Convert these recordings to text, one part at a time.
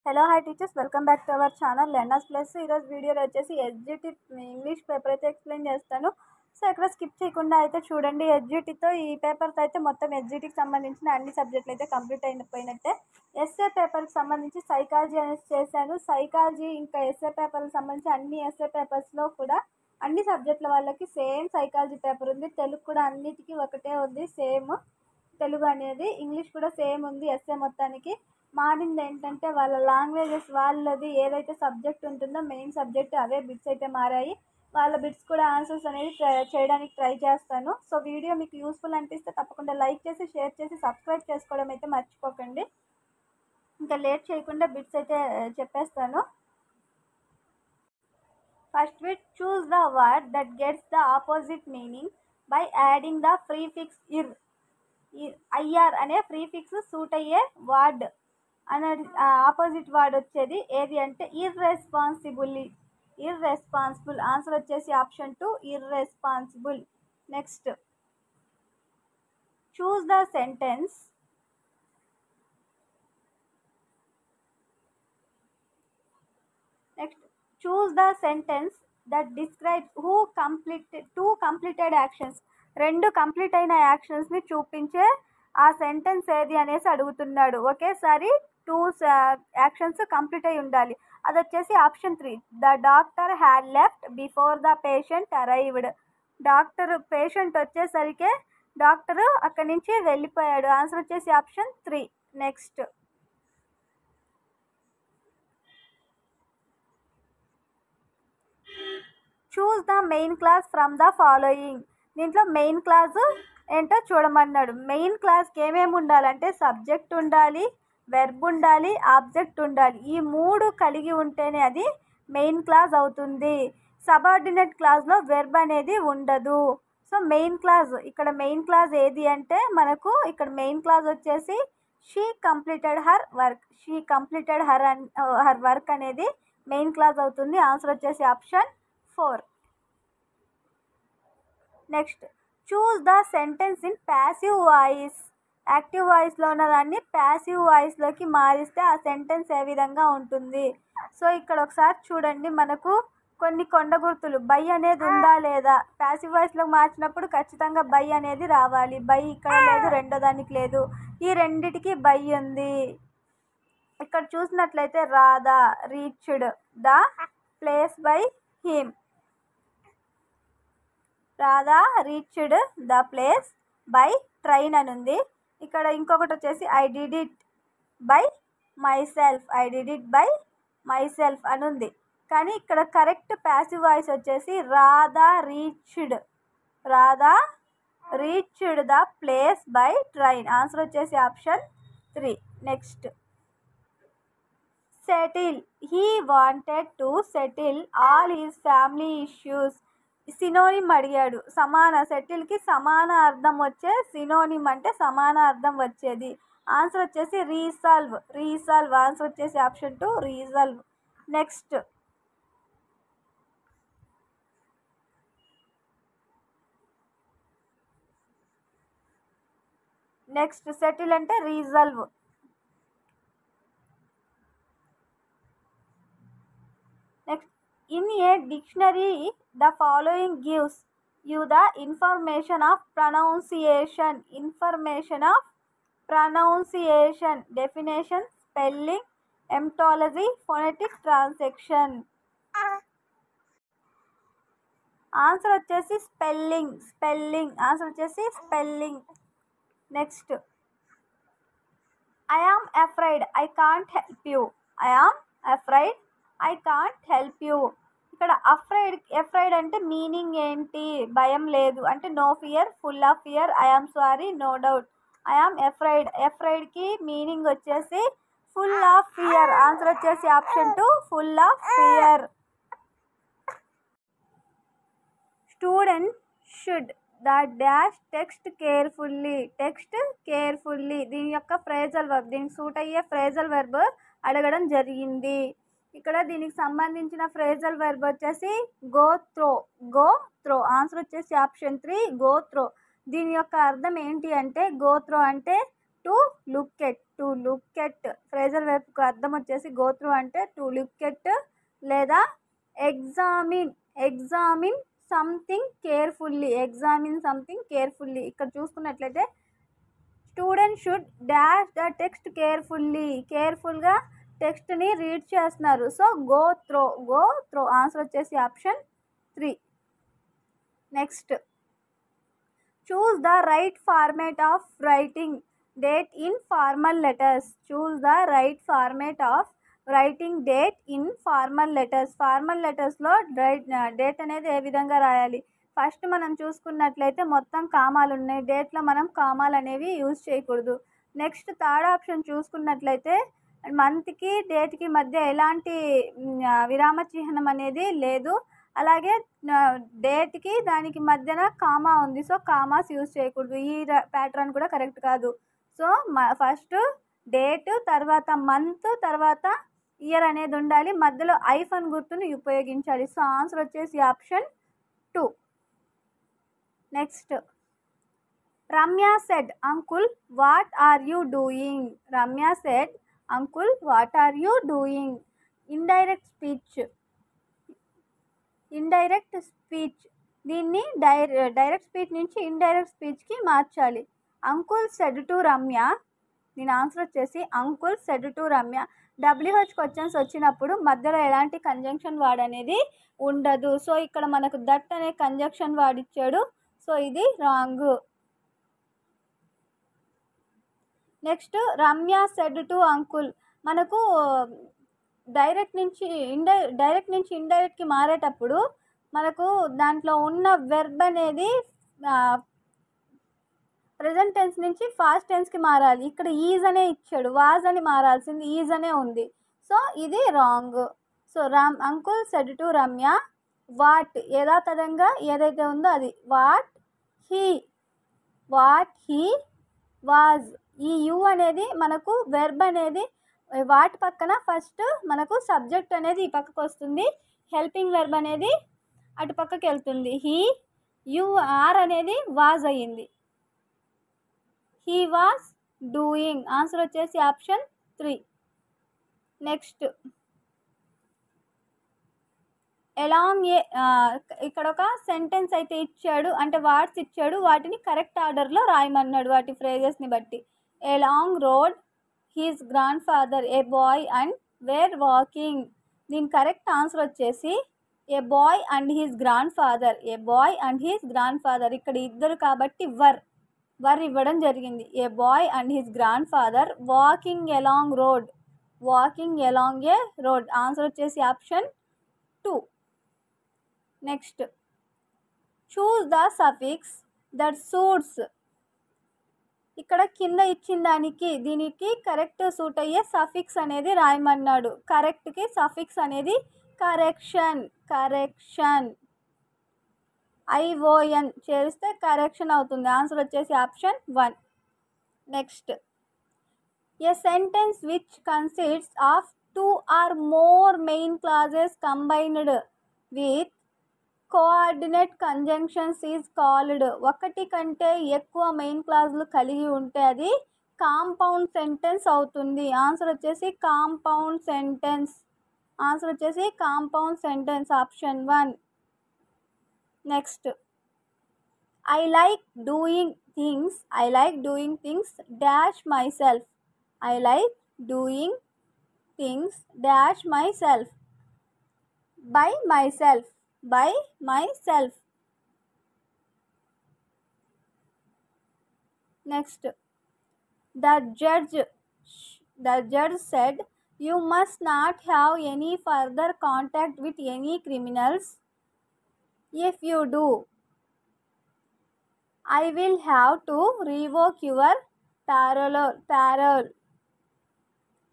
Hello hi teachers, welcome back to our channel learners plus. ఈరోజు వీడియోలో వచ్చేసి SGT English paper అయితే explain చేస్తాను. సో ఇక్కడ స్కిప్ చేయకుండా అయితే చూడండి. ఎస్జిటితో ఈ పేపర్తో అయితే మొత్తం ఎస్జిటికి సంబంధించిన అన్ని సబ్జెక్టులు అయితే కంప్లీట్ అయిపోయినట్టే. ఎస్ఏ పేపర్కి సంబంధించి సైకాలజీ అనేది చేశాను. సైకాలజీ ఇంకా ఎస్ఏ పేపర్కి సంబంధించి అన్ని ఎస్ఏ పేపర్స్లో కూడా అన్ని సబ్జెక్టుల వాళ్ళకి సేమ్ సైకాలజీ పేపర్ ఉంది. తెలుగు కూడా అన్నిటికీ ఒకటే ఉంది, సేమ్ తెలుగు అనేది. ఇంగ్లీష్ కూడా సేమ్ ఉంది ఎస్ఏ మొత్తానికి. మారింది ఏంటంటే వాళ్ళ లాంగ్వేజెస్, వాళ్ళది ఏదైతే సబ్జెక్ట్ ఉంటుందో మెయిన్ సబ్జెక్ట్ అవే బిట్స్ అయితే మారాయి. వాళ్ళ బిట్స్ కూడా ఆన్సర్స్ అనేది చేయడానికి ట్రై చేస్తాను. సో వీడియో మీకు యూస్ఫుల్ అనిపిస్తే తప్పకుండా లైక్ చేసి, షేర్ చేసి, సబ్స్క్రైబ్ చేసుకోవడం అయితే మర్చిపోకండి. ఇంకా లేట్ చేయకుండా బిట్స్ అయితే చెప్పేస్తాను. First bit, choose the word that gets the opposite meaning by adding the prefix ir. IR అనే ప్రీఫిక్స్ సూట్ అయ్యే వర్డ్ అనేది ఆపోజిట్ వర్డ్ వచ్చేది ఏది అంటే ఇర్రెస్పాన్సిబుల్. ఆన్సర్ వచ్చేసి option 2 irresponsible. Next, choose the sentence that describes two completed actions. రెండు complete అయిన యాక్షన్స్ని చూపించే ఆ సెంటెన్స్ ఏది అనేసి అడుగుతున్నాడు. ఒకేసారి 2 యాక్షన్స్ కంప్లీట్ అయి ఉండాలి. అది వచ్చేసి option 3, the doctor had left before the patient arrived. Patient వచ్చేసరికి డాక్టరు అక్కడి నుంచి వెళ్ళిపోయాడు. ఆన్సర్ వచ్చేసి option 3. Next, choose the main class from the following. దీంట్లో మెయిన్ క్లాస్ ఏంటో చూడమన్నాడు. మెయిన్ క్లాస్కి ఏమేమి ఉండాలంటే సబ్జెక్ట్ ఉండాలి, వెర్బ్ ఉండాలి, ఆబ్జెక్ట్ ఉండాలి. ఈ 3 కలిగి ఉంటేనే అది మెయిన్ క్లాస్ అవుతుంది. సబార్డినేట్ క్లాస్లో వెర్బ్ అనేది ఉండదు. సో మెయిన్ క్లాస్, ఇక్కడ మెయిన్ క్లాస్ ఏది అంటే మనకు ఇక్కడ మెయిన్ క్లాస్ వచ్చేసి షీ కంప్లీటెడ్ హర్ వర్క్ అనేది మెయిన్ క్లాస్ అవుతుంది. ఆన్సర్ వచ్చేసి option 4. Next, choose the sentence in passive voice. Active వాయిస్లో ఉన్నదాన్ని ప్యాసివ్ వాయిస్లోకి మారిస్తే ఆ సెంటెన్స్ ఏ విధంగా ఉంటుంది. సో ఇక్కడ ఒకసారి చూడండి, మనకు కొన్ని కొండ గుర్తులు బై అనేది ఉందా లేదా. ప్యాసివ్ వాయిస్లోకి మార్చినప్పుడు ఖచ్చితంగా బై అనేది రావాలి. బై ఇక్కడ లేదు, రెండో దానికి లేదు. ఈ రెండిటికి బై ఉంది. ఇక్కడ చూసినట్లయితే Radha reached the place by him. Radha reached the place by train అని ఉంది. ఇక్కడ ఇంకొకటి వచ్చేసి I did it by myself అని ఉంది. కానీ ఇక్కడ కరెక్ట్ ప్యాసివ్ వాయిస్ వచ్చేసి Radha reached the place by train. Answer వచ్చేసి option 3. Next, settle. He wanted to settle all his family issues. Synonym అడిగాడు. సెటిల్కి సమాన అర్థం వచ్చే సినోనిమ్ అంటే సమాన అర్థం వచ్చేది. ఆన్సర్ వచ్చేసి రీసాల్వ్. ఆన్సర్ వచ్చేసి ఆప్షన్ 2 రీసాల్వ్. నెక్స్ట్ సెటిల్ అంటే resolve. Next, in a dictionary the following gives you the information of pronunciation, definition, spelling, ఎమ్టాలజీ, phonetic transaction. Answer వచ్చేసి స్పెల్లింగ్. ఆన్సర్ వచ్చేసి spelling. Next, I am afraid I can't help you. ఇక్కడ afraid అంటే meaning ఏంటి? భయం లేదు అంటే no fear, full of fear, I am sorry, no doubt. I am అఫ్రైడ్కి meaning వచ్చేసి full of fear. Answer వచ్చేసి option 2 full of fear. Student should the dash text carefully. దీని యొక్క ఫ్రేజల్ వర్బ్, దీనికి సూట్ అయ్యే ఫ్రేజల్ వర్బ్ అడగడం జరిగింది. ఇక్కడ దీనికి సంబంధించిన ఫ్రేజల్ వర్బ్ వచ్చేసి గో త్రో. ఆన్సర్ వచ్చేసి ఆప్షన్ 3 గో త్రో. దీని యొక్క అర్థం ఏంటి అంటే గో త్రో అంటే టు లుక్ ఎట్ ఫ్రేజల్ వెర్బ్కు అర్థం వచ్చేసి గో త్రూ అంటే టు లుక్ ఎట్ లేదా ఎగ్జామిన్ సంథింగ్ కేర్ఫుల్లీ ఇక్కడ చూసుకున్నట్లయితే student should dash the text కేర్ఫుల్గా టెక్స్ట్ని రీడ్ చేస్తున్నారు. సో గో త్రో ఆన్సర్ వచ్చేసి option 3. Next choose the right format of writing date in formal letters. Formal లెటర్స్లో date అనేది ఏ విధంగా రాయాలి? ఫస్ట్ మనం చూసుకున్నట్లయితే మొత్తం కామాలు ఉన్నాయి. డేట్లో మనం కామాలు అనేవి యూజ్ చేయకూడదు. నెక్స్ట్ థర్డ్ ఆప్షన్ చూసుకున్నట్లయితే మంత్కి డేట్కి మధ్య ఎలాంటి విరామ చిహ్నం అనేది లేదు. అలాగే డేట్కి దానికి మధ్యన కామా ఉంది. సో కామాస్ యూజ్ చేయకూడదు. ఈ ప్యాటర్న్ కూడా కరెక్ట్ కాదు. సో ఫస్ట్ డేట్, తర్వాత మంత్, తర్వాత ఇయర్ అనేది ఉండాలి. మధ్యలో ఐఫన్ గుర్తుని ఉపయోగించాలి. సో ఆన్సర్ వచ్చేసి option 2. Next Ramya said uncle what are you doing. Indirect speech దీన్ని డైరెక్ట్ స్పీచ్ నుంచి ఇండైరెక్ట్ స్పీచ్కి మార్చాలి. అంకుల్ సెడ్ టు రమ్య, దీని ఆన్సర్ వచ్చేసి uncle said to Ramya. WH questions వచ్చినప్పుడు మధ్యలో ఎలాంటి కంజంక్షన్ వర్డ్ అనేది ఉండదు. సో ఇక్కడ మనకు దట్ అనే కంజంక్షన్ వర్డ్ ఇచ్చాడు. సో ఇది wrong. Next Ramya said to uncle, మనకు డైరెక్ట్ నుంచి ఇండైరెక్ట్కి మారేటప్పుడు మనకు దాంట్లో ఉన్న వెర్బ్ అనేది ప్రెజెంట్ టెన్స్ నుంచి ఫాస్ట్ టెన్స్కి మారాలి. ఇక్కడ ఈజ్ అనే ఇచ్చాడు, వాజ్ అని మారాల్సింది ఈజ్ అనే ఉంది. సో ఇది wrong. So uncle said to Ramya what యథాతథంగా ఏదైతే ఉందో అది వాట్ హీ వాజ్. ఈ యు అనేది మనకు వెర్బ్ అనేది వాట్ పక్కన ఫస్ట్ మనకు సబ్జెక్ట్ అనేది ఈ పక్కకు వస్తుంది, హెల్పింగ్ వెర్బ్ అనేది అటు పక్కకి వెళ్తుంది. యు ఆర్ అనేది వాజ్ అయ్యింది. He was doing. ఆన్సర్ వచ్చేసి ఆప్షన్ 3. నెక్స్ట్ ఎలాంగ్ ఇక్కడ ఒక సెంటెన్స్ అయితే ఇచ్చాడు, అంటే వర్డ్స్ ఇచ్చాడు, వాటిని కరెక్ట్ ఆర్డర్లో రాయమన్నాడు వాటి ఫ్రేజెస్ని బట్టి. Along road his grandfather a boy and were walking. దీని కరెక్ట్ ఆన్సర్ వచ్చేసి a boy and his grandfather. ఇక్కడ ఇద్దరు కాబట్టి వర్ ఇవ్వడం జరిగింది. A boy and his grandfather walking along a road. Answer వచ్చేసి option 2. Next choose the suffix that suits. ఇక్కడ కింద ఇచ్చిన దీనికి కరెక్ట్ సూట్ అయ్యే సఫిక్స్ అనేది రాయమన్నాడు. కరెక్ట్కి సఫిక్స్ అనేది కరెక్షన్ ION చేస్తే కరెక్షన్ అవుతుంది. ఆన్సర్ వచ్చేసి option 1. Next A sentence which consists of 2 or more main clauses combined with coordinate conjunctions is called. ఒకటి కంటే ఎక్కువ మెయిన్ క్లాజులు కలిగి ఉంటే అది కాంపౌండ్ సెంటెన్స్ అవుతుంది. ఆన్సర్ వచ్చేసి compound sentence option 1. Next I like doing things dash my self. By my self. Next the judge said you must not have any further contact with any criminals. If you do, I will have to revoke your parole.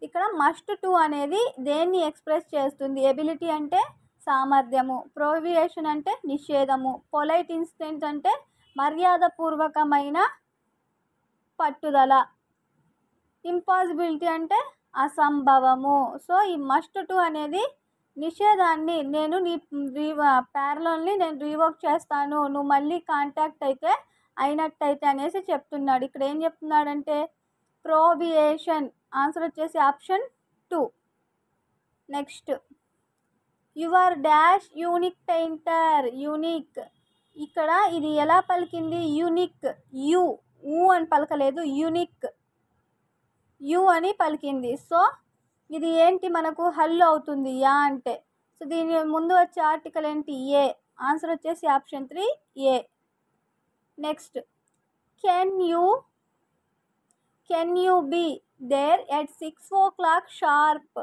ఇక్కడ must to అనేది దేన్ని express చేస్తుంది? Ability అంటే సామర్థ్యము, prohibition అంటే నిషేధము, polite instant అంటే మర్యాదపూర్వకమైన పట్టుదల, impossibility అంటే అసంభవము. సో ఈ మస్ట్ టు అనేది నిషేధాన్ని నేను నీ ప్యారలోల్ని నేను రీవోక్ చేస్తాను, నువ్వు మళ్ళీ కాంటాక్ట్ అయినట్టయితే అనేసి చెప్తున్నాడు. ఇక్కడ ఏం చెప్తున్నాడంటే ప్రోబియేషన్ ఆన్సర్ వచ్చేసి option 2. Next your dash unique painter. Unique ఇక్కడ ఇది ఎలా పలికింది? యూనిక్ యు అని పలకలేదు, యూనిక్ యు అని పలికింది. సో ఇది ఏంటి మనకు హల్లు అవుతుంది యా అంటే. సో దీని ముందు వచ్చే ఆర్టికల్ ఏంటి? ఏ. ఆన్సర్ వచ్చేసి option 3 a. Next can you be there at 6 o'clock sharp.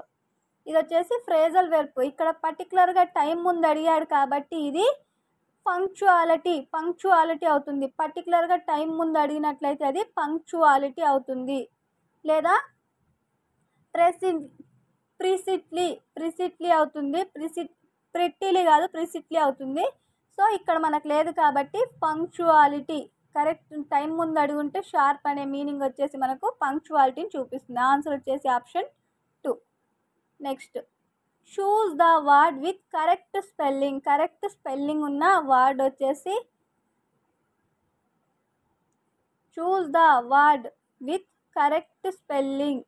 ఇది వచ్చేసి ఫ్రేజల్ వెర్బ్. ఇక్కడ పర్టికులర్గా టైం ముందు అడిగాడు కాబట్టి ఇది పంక్చువాలిటీ అవుతుంది. పర్టికులర్గా టైం ముందు అడిగినట్లయితే అది పంక్చువాలిటీ అవుతుంది. లేదా ప్రిసిట్లీ అవుతుంది. ప్రిట్టిలీ కాదు, ప్రిసిట్లీ అవుతుంది. సో ఇక్కడ మనకు లేదు కాబట్టి పంక్చువాలిటీ కరెక్ట్. టైం ముందు అడుగుంటే షార్ప్ అనే మీనింగ్ వచ్చేసి మనకు పంక్చువాలిటీని చూపిస్తుంది. ఆన్సర్ వచ్చేసి option 2. Next choose the word with correct spelling. Correct spelling ఉన్న వర్డ్ వచ్చేసి చూస్ the word with correct spelling.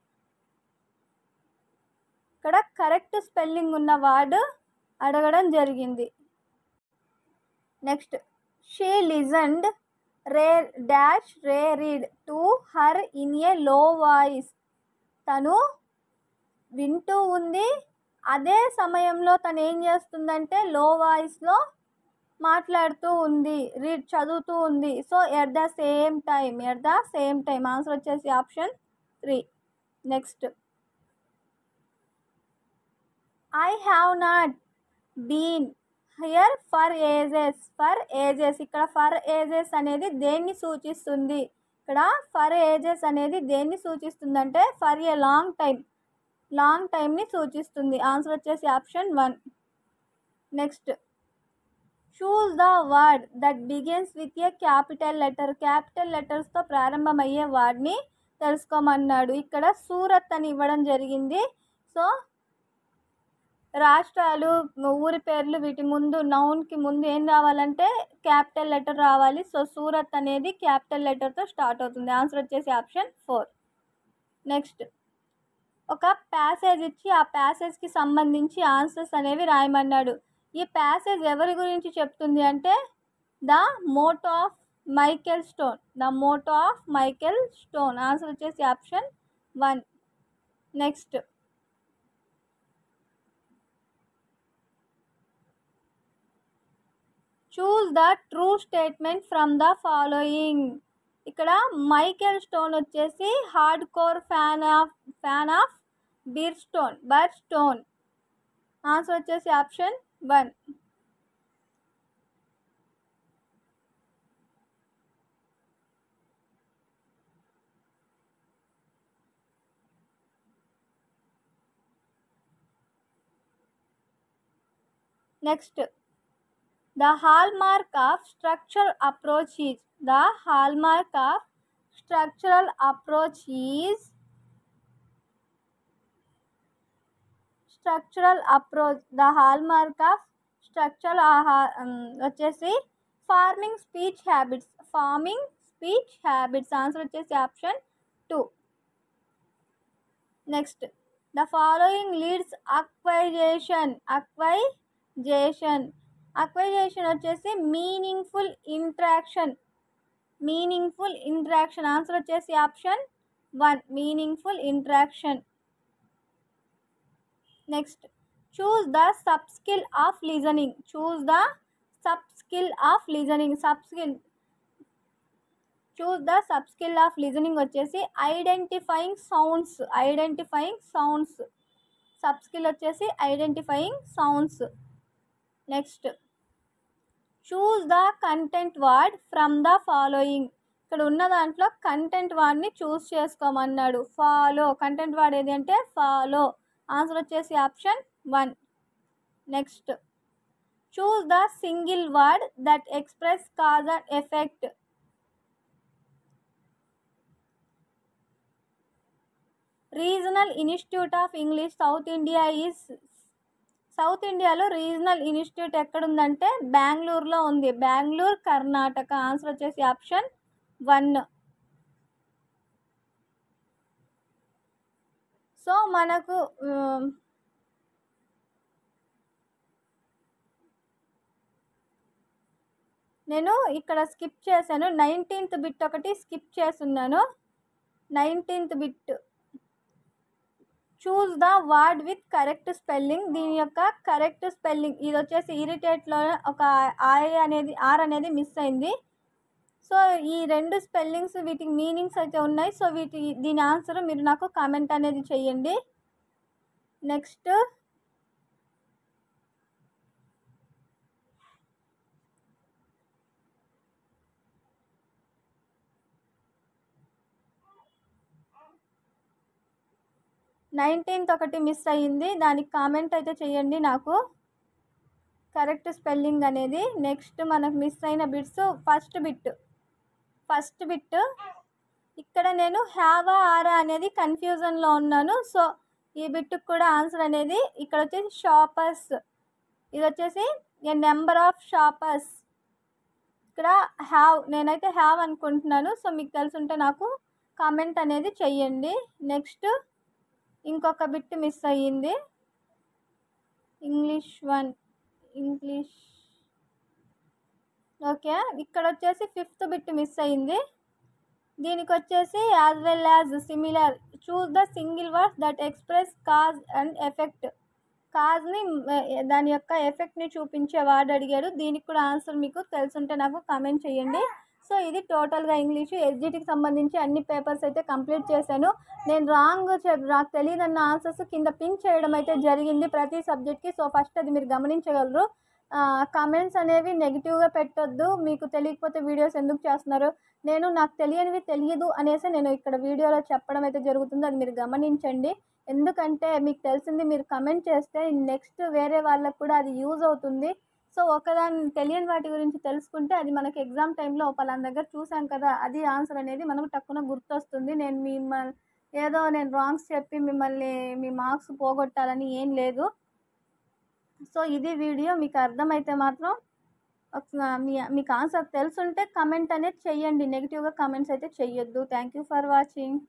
ఇక్కడ కరెక్ట్ స్పెల్లింగ్ ఉన్న వర్డ్ అడగడం జరిగింది. Next she listened read to her in a లో వాయిస్. తను వింటూ ఉంది, అదే సమయంలో తను ఏం చేస్తుందంటే లో వాయిస్లో మాట్లాడుతూ ఉంది, చదువుతూ ఉంది. So at the same time answer వచ్చేసి option 3. Next I have not been here for ages. ఇక్కడ ఫర్ ఏజెస్ అనేది దేన్ని సూచిస్తుంది? ఇక్కడ ఫర్ ఏజెస్ అనేది దేన్ని సూచిస్తుందంటే ఫర్ ఏ లాంగ్ టైంని సూచిస్తుంది. ఆన్సర్ వచ్చేసి option 1. Next choose the word that begins with a capital letter. Capital లెటర్స్తో ప్రారంభమయ్యే వర్డ్ని తెలుసుకోమన్నాడు. ఇక్కడ సూరత్ అని ఇవ్వడం జరిగింది. సో రాష్ట్రాలు, ఊరి పేర్లు వీటి ముందు నౌన్కి ముందు ఏం రావాలంటే క్యాపిటల్ లెటర్ రావాలి. సో సూరత్ అనేది క్యాపిటల్ లెటర్తో స్టార్ట్ అవుతుంది. ఆన్సర్ వచ్చేసి ఆప్షన్ 4. నెక్స్ట్ ఒక ప్యాసేజ్ ఇచ్చి ఆ ప్యాసేజ్కి సంబంధించి ఆన్సర్స్ అనేవి రాయమన్నాడు. ఈ ప్యాసేజ్ ఎవరి గురించి చెప్తుంది అంటే the motto of Michael Stone. Answer వచ్చేసి option 1. Next choose the true statement from the following. ఇక్కడ మైకేల్ స్టోన్ వచ్చేసి hard core fan of Bird Stone. Answer వచ్చేసి option 1. Next the hallmark of structural approach is. The hallmark of structural approach is the hallmark of structural వచ్చేసి forming speech habits. Answer వచ్చేసి option 2. Next the following leads acquisition వచ్చేసి meaningful interaction. Answer వచ్చేసి option 1 meaningful interaction. Next choose the sub skill of listening. Choose the sub skill of listening వచ్చేసి identifying sounds. Sub skill వచ్చేసి identifying sounds. Next choose the content word from the following. ఇక్కడ ఉన్న దాంట్లో content వర్డ్ని చూస్ చేసుకోమన్నాడు. Content word ఏది అంటే follow. Answer వచ్చేసి option 1. Next choose the single word that express cause and effect. Regional institute of English south ఇండియాలో regional institute ఎక్కడుందంటే బెంగళూరులో ఉంది. బెంగళూరు, కర్ణాటక. ఆన్సర్ వచ్చేసి ఆప్షన్ 1. సో మనకు నేను ఇక్కడ స్కిప్ చేశాను. 19th బిట్ ఒకటి స్కిప్ చేసున్నాను. 19th bit choose the word with correct spelling. దీని యొక్క కరెక్ట్ స్పెల్లింగ్ ఇది వచ్చేసి ఇరిటేట్లో ఒక ఆర్ అనేది మిస్ అయింది. సో ఈ 2 స్పెల్లింగ్స్ వీటికి మీనింగ్స్ అయితే ఉన్నాయి. సో దీని ఆన్సర్ మీరు నాకు కామెంట్ అనేది చేయండి. నెక్స్ట్ నైన్టీన్త్ ఒకటి మిస్ అయ్యింది, దానికి కామెంట్ అయితే చేయండి నాకు కరెక్ట్ స్పెల్లింగ్ అనేది. నెక్స్ట్ మనకు మిస్ అయిన బిట్స్ ఫస్ట్ బిట్ ఇక్కడ నేను హ్యావా ఆరా అనేది కన్ఫ్యూజన్లో ఉన్నాను. సో ఈ బిట్కి కూడా ఆన్సర్ అనేది ఇక్కడ వచ్చేసి షాపర్స్, ఇది వచ్చేసి ఏ నెంబర్ ఆఫ్ షాపర్స్. ఇక్కడ నేనైతే హ్యావ్ అనుకుంటున్నాను. సో మీకు తెలుసుంటే నాకు కామెంట్ అనేది చెయ్యండి. నెక్స్ట్ ఇంకొక బిట్ మిస్ అయ్యింది, ఇంగ్లీష్ ఓకే. ఇక్కడ వచ్చేసి 5th బిట్ మిస్ అయ్యింది. దీనికి వచ్చేసి as well as similar choose the single words that express cause and effect. కాజ్ని దాని యొక్క ఎఫెక్ట్ని చూపించే వర్డ్ అడిగాడు. దీనికి కూడా ఆన్సర్ మీకు తెలుసుంటే నాకు కామెంట్ చేయండి. సో ఇది టోటల్గా ఇంగ్లీషు ఎస్జిటికి సంబంధించి అన్ని పేపర్స్ అయితే కంప్లీట్ చేశాను. నేను నాకు తెలియదన్న ఆన్సర్స్ కింద పిన్ చేయడం అయితే జరిగింది ప్రతి సబ్జెక్ట్కి. సో ఫస్ట్ అది మీరు గమనించగలరు. కామెంట్స్ అనేవి నెగిటివ్గా పెట్టొద్దు. మీకు తెలియకపోతే వీడియోస్ ఎందుకు చేస్తున్నారు, నాకు తెలియనివి తెలియదు అనేసి నేను ఇక్కడ వీడియోలో చెప్పడం అయితే జరుగుతుంది. అది మీరు గమనించండి. ఎందుకంటే మీకు తెలిసింది మీరు కమెంట్ చేస్తే నెక్స్ట్ వేరే వాళ్ళకు కూడా అది యూజ్ అవుతుంది. సో ఒకదాన్ని తెలియని వాటి గురించి తెలుసుకుంటే అది మనకి ఎగ్జామ్ టైంలో పలానా దగ్గర చూసాం కదా, అది ఆన్సర్ అనేది మనకు టక్కున గుర్తొస్తుంది. నేను రాంగ్స్ చెప్పి మిమ్మల్ని మీ మార్క్స్ పోగొట్టాలని ఏం లేదు. సో ఇది వీడియో. మీకు అర్థమైతే మాత్రం మీకు ఆన్సర్ తెలుసుంటే కమెంట్ అనేది చెయ్యండి, నెగిటివ్గా కమెంట్స్ అయితే చెయ్యొద్దు. Thank you for watching.